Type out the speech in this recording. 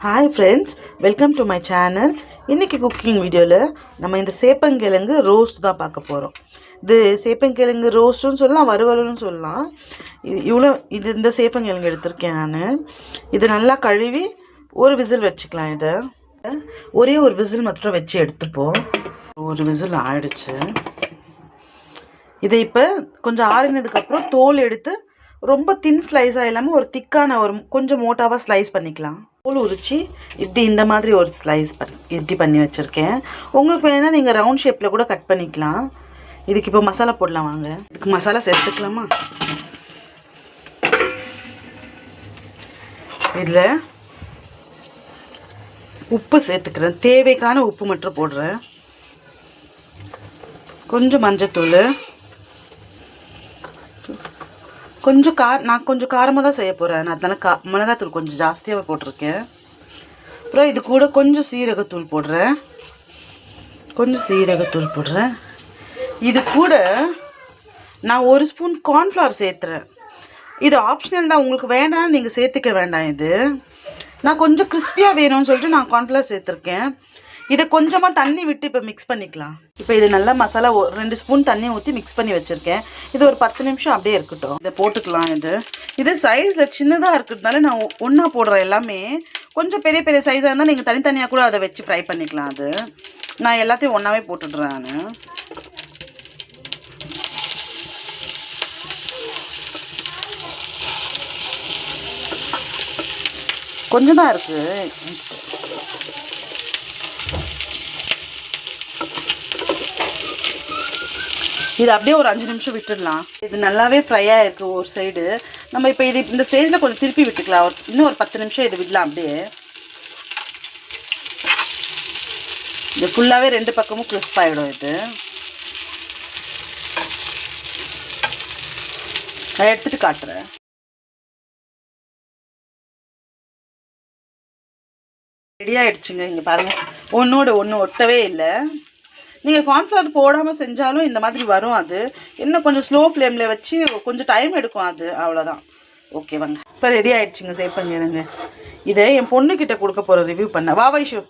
Hi friends, welcome to my channel. இன்னைக்கு cooking வீடியோவில் நம்ம இந்த சேப்பங்கிழங்கு ரோஸ்ட் தான் பார்க்க போகிறோம். இது சேப்பங்கிழங்கு ரோஸ்ட்னு சொல்லலாம், வறுவலுன்னு சொல்லலாம். இந்த சேப்பங்கிழங்கு எடுத்திருக்கேன் நான். இது நல்லா கழுவி ஒரு விசில் வச்சுக்கலாம். இதை ஒரே ஒரு விசில் மட்டும் வச்சு எடுத்துப்போம். ஒரு விசில் ஆயிடுச்சு. இதை இப்போ கொஞ்சம் ஆறினதுக்கப்புறம் தோல் எடுத்து ரொம்ப தின் ஸ்லைஸாக இல்லாமல் ஒரு திக்கான ஒரு கொஞ்சம் மோட்டாவாக ஸ்லைஸ் பண்ணிக்கலாம். தோல் உரித்து இப்படி இந்த மாதிரி ஒரு ஸ்லைஸ் இப்படி பண்ணி வச்சுருக்கேன். உங்களுக்கு வேணால் நீங்கள் ரவுண்ட் ஷேப்பில் கூட கட் பண்ணிக்கலாம். இதுக்கு இப்போ மசாலா போடலாம் வாங்க. இதுக்கு மசாலா சேர்த்துக்கலாமா? இதில் உப்பு சேர்த்துக்கிறேன். தேவைக்கான உப்பு மட்டும் போடுறேன். கொஞ்சம் மஞ்சத்தூள், கொஞ்சம் நான் கொஞ்சம் காரமாக தான் செய்ய போகிறேன். நான் அதனால் மிளகாத்தூள் கொஞ்சம் ஜாஸ்தியாக போட்டிருக்கேன். அப்புறம் இது கூட கொஞ்சம் சீரகத்தூள் போடுறேன். இது கூட நான் ஒரு ஸ்பூன் கார்ன்ஃப்ளவர் சேர்த்துறேன். இது ஆப்ஷனல் தான், உங்களுக்கு வேண்டாம் நீங்கள் சேர்த்துக்க வேண்டாம். இது நான் கொஞ்சம் கிறிஸ்பியாக வேணும்னு சொல்லிட்டு நான் கார்ன்ஃப்ளவர் சேர்த்துருக்கேன். இதை கொஞ்சமாக தண்ணி விட்டு இப்போ மிக்ஸ் பண்ணிக்கலாம். இப்போ இது நல்லா மசாலா 2 ஸ்பூன் தண்ணி ஊற்றி மிக்ஸ் பண்ணி வச்சுருக்கேன். இது ஒரு 10 நிமிஷம் அப்படியே இருக்கட்டும். இதை போட்டுக்கலாம். இது சைஸில் சின்னதாக இருக்கிறதுனால நான் ஒன்றா போடுறேன். எல்லாமே கொஞ்சம் பெரிய பெரிய சைஸாக இருந்தால் நீங்கள் தனித்தனியாக கூட அதை வச்சு ஃப்ரை பண்ணிக்கலாம். நான் எல்லாத்தையும் ஒன்றாவே போட்டுடுறேன். நான் கொஞ்சம் தான் இருக்குது. இது அப்படியே ஒரு 5 நிமிஷம் விட்டுடலாம். இது நல்லாவே ஃப்ரையாக இருக்குது ஒரு சைடு. நம்ம இப்போ இந்த ஸ்டேஜில் கொஞ்சம் திருப்பி விட்டுக்கலாம். இன்னும் ஒரு 10 நிமிஷம் இது விடலாம். அப்படியே இது ஃபுல்லாகவே 2 பக்கமும் கிறிஸ்ப் ஆகிடும். நான் எடுத்துகிட்டு காட்டுறேன். ரெடி ஆகிடுச்சுங்க. இங்கே பாருங்கள், ஒன்றோட ஒன்று ஒட்டவே இல்லை. நீங்கள் கார்ன்ஃப்ளவர் போடாமல் செஞ்சாலும் இந்த மாதிரி வரும். அது இன்னும் கொஞ்சம் ஸ்லோ ஃப்ளேமில் வச்சு கொஞ்சம் டைம் எடுக்கும். அவ்வளோதான். ஓகேவாங்க, இப்போ ரெடி ஆகிடுச்சிங்க சேப்பங்கிழங்கு. இதை என் பொண்ணுக்கிட்ட கொடுக்க போகிற ரிவ்யூ பண்ண. வா வைஷு.